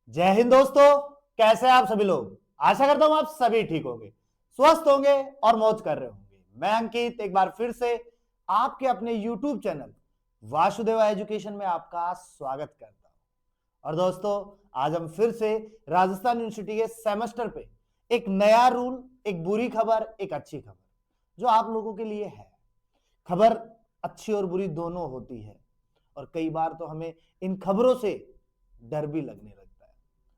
जय हिंद दोस्तों। कैसे हैं आप सभी लोग। आशा करता हूं आप सभी ठीक होंगे, स्वस्थ होंगे और मौज कर रहे होंगे। मैं अंकित एक बार फिर से आपके अपने YouTube चैनल वासुदेवा एजुकेशन में आपका स्वागत करता हूं। और दोस्तों, आज हम फिर से राजस्थान यूनिवर्सिटी के सेमेस्टर पे एक नया रूल, एक बुरी खबर, एक अच्छी खबर जो आप लोगों के लिए है। खबर अच्छी और बुरी दोनों होती है, और कई बार तो हमें इन खबरों से डर भी लगने लगता है।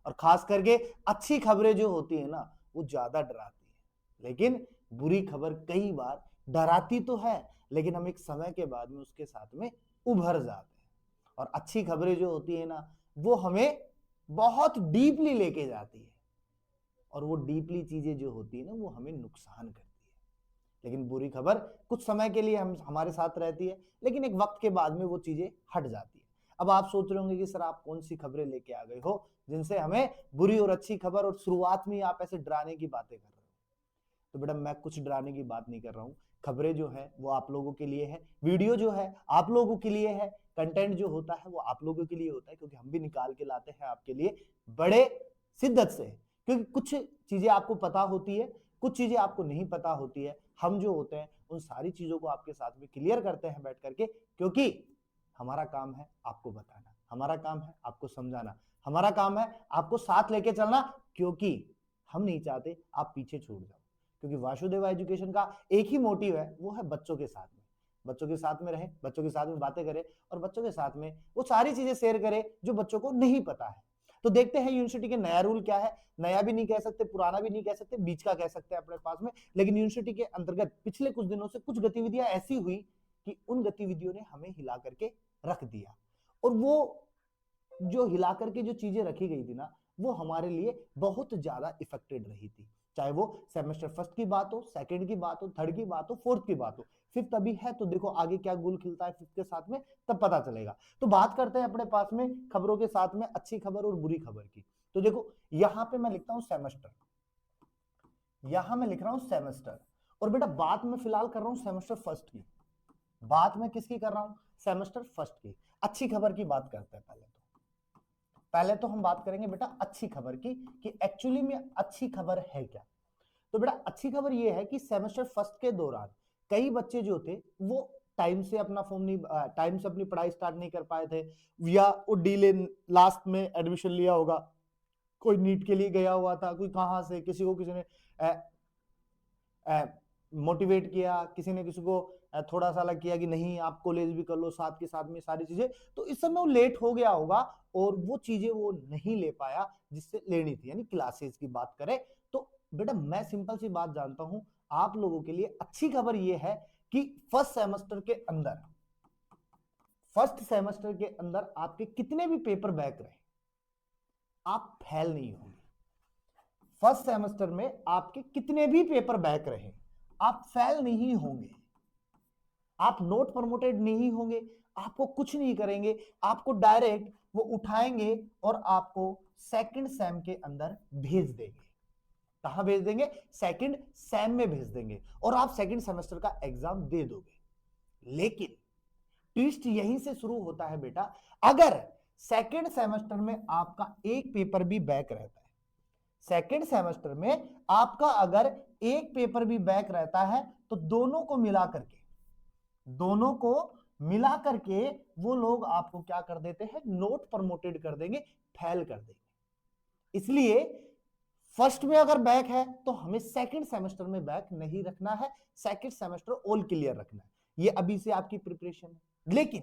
और खास करके अच्छी खबरें जो होती है ना, वो ज्यादा डराती है। लेकिन बुरी खबर कई बार डराती तो है, लेकिन हम एक समय के बाद में उसके साथ में उभर जाते हैं। और अच्छी खबरें जो होती है ना, वो हमें बहुत डीपली लेके जाती है, और वो डीपली चीजें जो होती है ना, वो हमें नुकसान करती है। लेकिन बुरी खबर कुछ समय के लिए हम हमारे साथ रहती है, लेकिन एक वक्त के बाद में वो चीजें हट जाती है। अब आप सोच रहे होंगे कि सर आप कौन सी खबरें लेके आ गए हो जिनसे हमें बुरी और अच्छी खबर, और शुरुआत में आप ऐसे डराने की बातें कर रहे हो। तो बेटा, मैं कुछ डराने की बात नहीं कर रहा हूं। खबरें जो है वो आप लोगों के लिए है, वीडियो जो है आप लोगों के लिए है, कंटेंट जो होता है वो आप लोगों के लिए होता है, क्योंकि हम भी निकाल के लाते हैं आपके लिए बड़े शिद्दत से। क्योंकि कुछ चीजें आपको पता होती है, कुछ चीजें आपको नहीं पता होती है। हम जो होते हैं उन सारी चीजों को आपके साथ में क्लियर करते हैं बैठ करके, क्योंकि हमारा काम है आपको बताना, हमारा काम है आपको समझाना, हमारा काम है आपको साथ लेके चलना। क्योंकि हम नहीं चाहते आप पीछे छूट जाओ। क्योंकि वासुदेवा एजुकेशन का एक ही मोटिव है, वो है बच्चों के साथ में, बच्चों के साथ में रहे, बच्चों के साथ में बातें करें, और बच्चों के साथ में वो सारी चीजें शेयर करें जो बच्चों को नहीं पता है। तो देखते हैं यूनिवर्सिटी के नया रूल क्या है। नया भी नहीं कह सकते, पुराना भी नहीं कह सकते, बीच का कह सकते हैं अपने पास में। लेकिन यूनिवर्सिटी के अंतर्गत पिछले कुछ दिनों से कुछ गतिविधियां ऐसी हुई कि उन गतिविधियों ने हमें हिला करके रख दिया। और वो जो हिला करके जो चीजें रखी गई थी ना, वो हमारे लिए बहुत ज्यादा इफेक्टेड रही थी। चाहे वो सेमेस्टर फर्स्ट की बात हो, सेकंड की बात हो, थर्ड की बात हो, फोर्थ की बात हो, फिफ्थ अभी है तो देखो आगे क्या गुल खिलता है फिफ्थ के साथ में, तब पता चलेगा। तो बात करते हैं अपने पास में खबरों के साथ में अच्छी खबर और बुरी खबर की। तो देखो, यहां पे मैं लिखता हूं सेमेस्टर, यहां मैं लिख रहा हूं सेमेस्टर। और बेटा बात मैं फिलहाल कर रहा हूं सेमेस्टर फर्स्ट की। बात मैं किसकी कर रहा हूं? सेमेस्टर फर्स्ट की। अच्छी खबर की बात करते हैं। पहले तो हम बात करेंगे बेटा अच्छी खबर की, कि एक्चुअली में अच्छी खबर है क्या। तो बेटा अच्छी खबर यह है कि सेमेस्टर फर्स्ट के दौरान कई बच्चे जो थे वो टाइम से अपना फॉर्म नहीं, टाइम से अपनी पढ़ाई स्टार्ट नहीं कर पाए थे, या वो डीले लास्ट में एडमिशन लिया होगा। कोई नीट के लिए गया हुआ था, कोई कहां से, किसी को किसी ने मोटिवेट किया, किसी ने किसी को थोड़ा सा अलग किया कि नहीं आप कॉलेज भी कर लो साथ के साथ में सारी चीजें। तो इस समय वो लेट हो गया होगा, और वो चीजें वो नहीं ले पाया जिससे लेनी थी, यानी क्लासेस की बात करें तो। बेटा मैं सिंपल सी बात जानता हूं, आप लोगों के लिए अच्छी खबर यह है कि फर्स्ट सेमेस्टर के अंदर आपके कितने भी पेपर बैक रहे, आप फेल नहीं होंगे। फर्स्ट सेमेस्टर में आपके कितने भी पेपर बैक रहे, आप फेल नहीं होंगे। आप नोट प्रमोटेड नहीं होंगे, आपको कुछ नहीं करेंगे, आपको डायरेक्ट वो उठाएंगे और आपको सेकंड सेम के अंदर भेज देंगे। कहां भेज देंगे? सेकंड सेम में भेज देंगे, और आप सेकंड सेमेस्टर का एग्जाम दे दोगे। लेकिन ट्विस्ट यहीं से शुरू होता है बेटा। अगर सेकंड सेमेस्टर में आपका एक पेपर भी बैक रहता है, सेकंड सेमेस्टर में आपका अगर एक पेपर भी बैक रहता है, तो दोनों को मिला करके वो लोग आपको क्या कर देते हैं? नोट प्रमोटेड कर देंगे, फेल कर देंगे। इसलिए फर्स्ट में अगर बैक है तो हमें सेकंड सेमेस्टर में बैक नहीं रखना है, सेकंड सेमेस्टर ऑल क्लियर रखना है। ये अभी से आपकी प्रिपरेशन है। लेकिन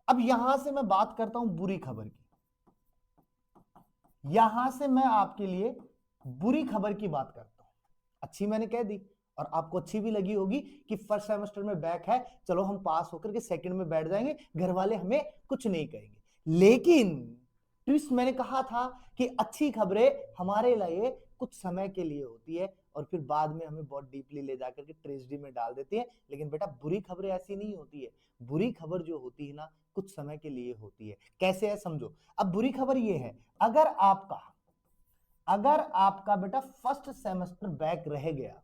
अब यहां से मैं बात करता हूं बुरी खबर की। यहां से मैं आपके लिए बुरी खबर की बात करता हूं। अच्छी मैंने कह दी, और आपको अच्छी भी लगी होगी कि फर्स्ट सेमेस्टर में बैक है, चलो हम पास होकर के सेकंड में बैठ जाएंगे, घर वाले हमें कुछ नहीं कहेंगे। लेकिन ट्विस्ट मैंने कहा था कि अच्छी खबरें हमारे लिए कुछ समय के लिए होती है, और फिर बाद में हमें बहुत डीपली ले जाकर के ट्रेजेडी में डाल देती है। लेकिन बेटा बुरी खबरें ऐसी नहीं होती है। बुरी खबर जो होती है ना, कुछ समय के लिए होती है। कैसे है समझो। अब बुरी खबर ये है, अगर आपका बेटा फर्स्ट सेमेस्टर बैक रह गया,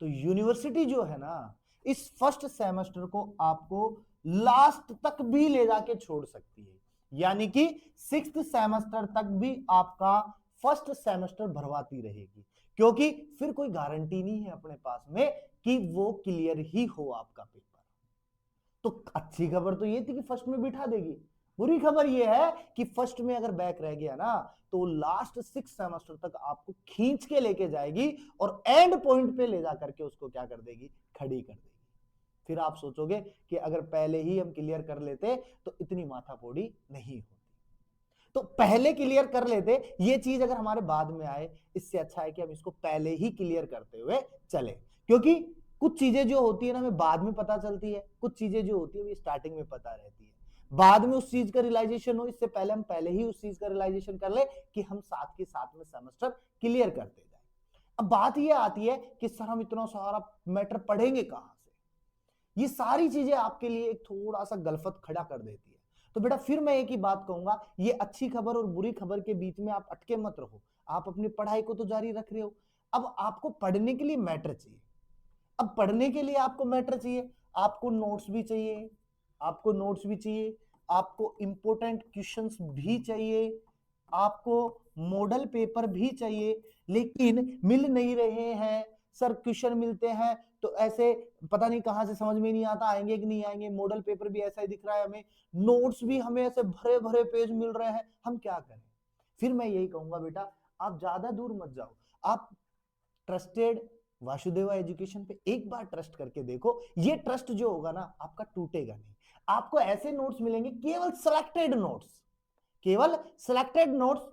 तो यूनिवर्सिटी जो है ना, इस फर्स्ट सेमेस्टर को आपको लास्ट तक भी ले जाके छोड़ सकती है। यानी कि 6th सेमेस्टर तक भी आपका फर्स्ट सेमेस्टर भरवाती रहेगी, क्योंकि फिर कोई गारंटी नहीं है अपने पास में कि वो क्लियर ही हो आपका पेपर। तो अच्छी खबर तो ये थी कि फर्स्ट में बिठा देगी, बुरी खबर ये है कि फर्स्ट में अगर बैक रह गया ना तो लास्ट 6 सेमेस्टर तक आपको खींच के लेके जाएगी और एंड पॉइंट पे ले जाकर के उसको क्या कर देगी, खड़ी कर देगी। फिर आप सोचोगे कि अगर पहले ही हम क्लियर कर लेते तो इतनी माथापोड़ी नहीं होती। तो पहले क्लियर कर लेते, ये चीज अगर हमारे बाद में आए, इससे अच्छा है कि हम इसको पहले ही क्लियर करते हुए चले, क्योंकि कुछ चीजें जो होती है ना हमें बाद में पता चलती है, कुछ चीजें जो होती है वो स्टार्टिंग में पता रहती है, बाद में उस चीज का रियलाइजेशन हो, इससे पहले हम पहले ही उस चीज का रियलाइजेशन कर ले कि हम साथ के साथ में सेमेस्टर क्लियर करते जाए। अब बात ये आती है कि सर हम इतना सारा मैटर पढ़ेंगे कहां से, ये सारी चीजें आपके लिए एक थोड़ा सा गलफत खड़ा कर देती है। तो बेटा फिर मैं एक ही बात कहूंगा, ये अच्छी खबर और बुरी खबर के बीच में आप अटके मत रहो, आप अपनी पढ़ाई को तो जारी रख रहे हो, अब आपको पढ़ने के लिए मैटर चाहिए। अब पढ़ने के लिए आपको मैटर चाहिए, आपको नोट्स भी चाहिए, आपको नोट्स भी चाहिए, आपको इंपॉर्टेंट क्वेश्चंस भी चाहिए, आपको मॉडल पेपर भी चाहिए, लेकिन मिल नहीं रहे हैं सर। क्वेश्चन मिलते हैं तो ऐसे पता नहीं कहां से, समझ में नहीं आता आएंगे कि नहीं आएंगे, मॉडल पेपर भी ऐसा ही दिख रहा है हमें, नोट्स भी हमें ऐसे भरे भरे पेज मिल रहे हैं, हम क्या करें? फिर मैं यही कहूंगा बेटा आप ज्यादा दूर मत जाओ, आप ट्रस्टेड वासुदेवा एजुकेशन पे एक बार ट्रस्ट करके देखो, ये ट्रस्ट जो होगा ना आपका टूटेगा नहीं। आपको ऐसे नोट्स मिलेंगे, केवल सिलेक्टेड नोट्स, केवल सिलेक्टेड नोट्स,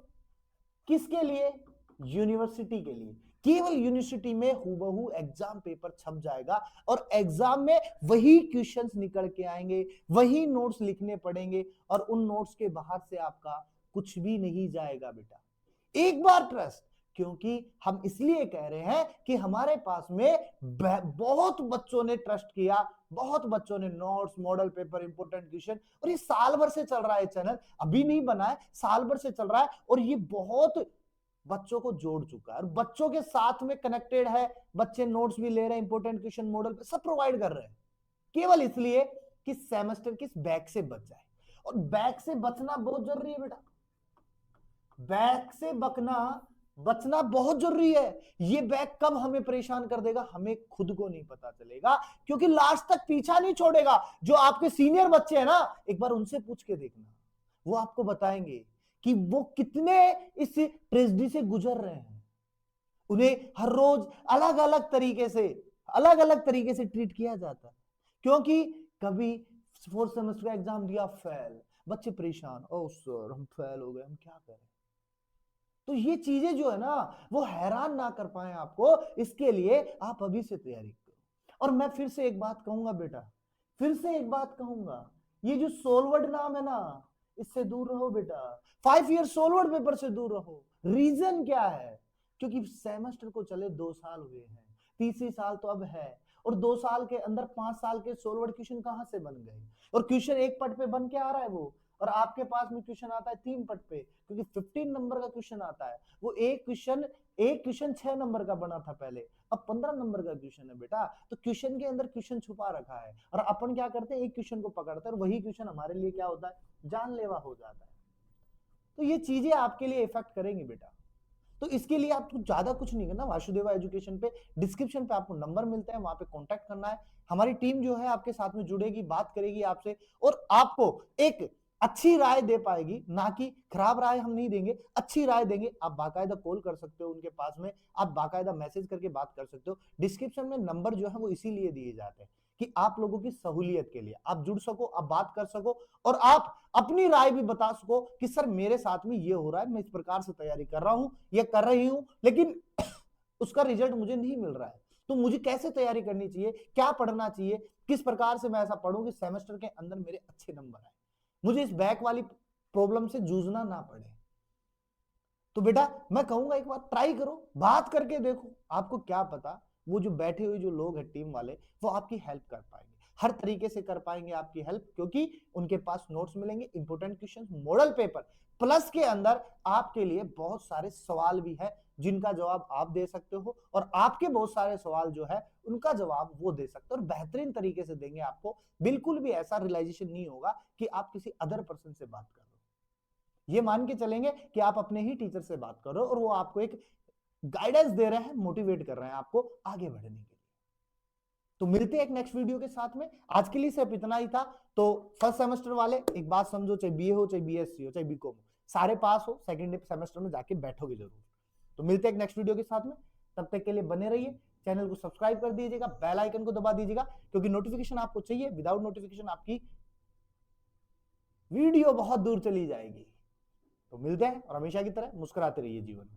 किसके लिए? यूनिवर्सिटी के लिए। केवल यूनिवर्सिटी में हूबहू एग्जाम पेपर छप जाएगा और एग्जाम में वही क्वेश्चंस निकल के आएंगे, वही नोट्स लिखने पड़ेंगे और उन नोट्स के बाहर से आपका कुछ भी नहीं जाएगा बेटा। एक बार ट्रस्ट, क्योंकि हम इसलिए कह रहे हैं कि हमारे पास में बहुत बच्चों ने ट्रस्ट किया, बहुत बच्चों ने notes, model paper, important question, और ये साल भर से चल रहा है चैनल, अभी नहीं बना है, साल भर से चल रहा है और ये बहुत बच्चों को जोड़ चुका है और बच्चों के साथ में कनेक्टेड है, बच्चे नोट्स भी ले रहे हैं, इंपोर्टेंट क्वेश्चन, मॉडल सब प्रोवाइड कर रहे हैं, केवल इसलिए कि सेमेस्टर की बैक से बच जाए। और बैक से बचना बहुत जरूरी है बेटा, बैक से बचना बहुत जरूरी है। ये बैक कब हमें परेशान कर देगा हमें खुद को नहीं पता चलेगा, क्योंकि लास्ट तक पीछा नहीं छोड़ेगा। जो आपके सीनियर बच्चे हैं ना, एक बार उनसे पूछ के देखना, वो आपको बताएंगे कि वो कितने इस ट्रेजेडी से गुजर रहे हैं। उन्हें हर रोज अलग अलग तरीके से ट्रीट किया जाता है, क्योंकि कभी 4th सेमेस्टर का एग्जाम दिया, फेल, बच्चे परेशान, ओ सर हम फेल हो गए, हम क्या करें? तो ये चीजें जो है ना वो हैरान ना कर पाए आपको, इसके लिए आप अभी से तैयारी करो। और मैं फिर से एक बात कहूंगा बेटा, फिर से एक बात कहूंगा, ये जो सोलवर्ड नाम है ना, इससे दूर रहो बेटा, 5 ईयर सोलवर्ड पेपर से दूर रहो। रीजन क्या है? क्योंकि सेमेस्टर को चले 2 साल हुए हैं, तीसरी साल तो अब है, और 2 साल के अंदर 5 साल के सोलवर्ड क्वेश्चन कहां से बन गए? और क्वेश्चन एक पट पे बन के आ रहा है वो, और आपके पास में क्वेश्चन आता है 3 पट पे, क्योंकि 15 नंबर का क्वेश्चन आता है। वो एक क्वेश्चन 6 नंबर का बना था पहले, अब 15 नंबर का क्वेश्चन है बेटा। तो क्वेश्चन के अंदर क्वेश्चन छुपा रखा है, और अपन क्या करते हैं, एक क्वेश्चन को पकड़ते हैं और वही क्वेश्चन हमारे लिए क्या होता है, जानलेवा हो जाता है। तो ये चीजें आपके लिए इफेक्ट करेंगी बेटा। तो इसके लिए आपको ज्यादा कुछ नहीं करना, वासुदेवा एजुकेशन पे डिस्क्रिप्शन पे आपको नंबर मिलते हैं, वहां पे कांटेक्ट करना है। हमारी टीम जो है आपके साथ में जुड़ेगी, बात करेगी आपसे, और आपको एक अच्छी राय दे पाएगी, ना कि खराब राय हम नहीं देंगे, अच्छी राय देंगे। आप बाकायदा कॉल कर सकते हो उनके पास में, आप बाकायदा मैसेज करके बात कर सकते हो। डिस्क्रिप्शन में नंबर जो है वो इसीलिए दिए जाते हैं कि आप लोगों की सहूलियत के लिए आप जुड़ सको, आप बात कर सको, और आप अपनी राय भी बता सको कि सर मेरे साथ में ये हो रहा है, मैं इस प्रकार से तैयारी कर रहा हूं, ये कर रही हूं, लेकिन उसका रिजल्ट मुझे नहीं मिल रहा है, तो मुझे कैसे तैयारी करनी चाहिए, क्या पढ़ना चाहिए, किस प्रकार से मैं ऐसा पढ़ूं कि सेमेस्टर के अंदर मेरे अच्छे नंबर आए, मुझे इस बैक वाली प्रॉब्लम से जूझना ना पड़े। तो बेटा मैं कहूंगा एक बार ट्राई करो, बात करके देखो, आपको क्या पता वो जो बैठे हुए जो लोग हैं टीम वाले, वो आपकी हेल्प कर पाएंगे, हर तरीके से कर पाएंगे आपकी हेल्प, क्योंकि उनके पास नोट्स मिलेंगे, important questions, model paper, plus के अंदर आपके लिए बहुत सारे सवाल भी है जिनका जवाब आप दे सकते हो, और आपके बहुत सारे सवाल जो है उनका जवाब वो दे सकते हो, और बेहतरीन तरीके से देंगे आपको। बिल्कुल भी ऐसा रियलाइजेशन नहीं होगा कि आप किसी अदर पर्सन से बात कर रहे हो। ये मान के चलेंगे कि आप अपने ही टीचर से बात करो और वो आपको एक गाइडेंस दे रहे हैं, मोटिवेट कर रहे हैं आपको आगे बढ़ने के लिए। तो मिलते हैं एक नेक्स्ट वीडियो के साथ में। आज के लिए सिर्फ इतना ही था। तो फर्स्ट सेमेस्टर वाले एक बात समझो, चाहे बीए हो, चाहे बीएससी हो, चाहे बीकॉम हो, सारे पास हो, सेकेंड सेमेस्टर में जाके बैठोगे जरूर। तो मिलते हैं एक नेक्स्ट वीडियो के साथ में, तब तक के लिए बने रहिए। चैनल को सब्सक्राइब कर दीजिएगा, बेल आइकन को दबा दीजिएगा, क्योंकि नोटिफिकेशन आपको चाहिए। विदाउट नोटिफिकेशन आपकी वीडियो बहुत दूर चली जाएगी। तो मिलते हैं और हमेशा की तरह मुस्कुराते रहिए जीवन में।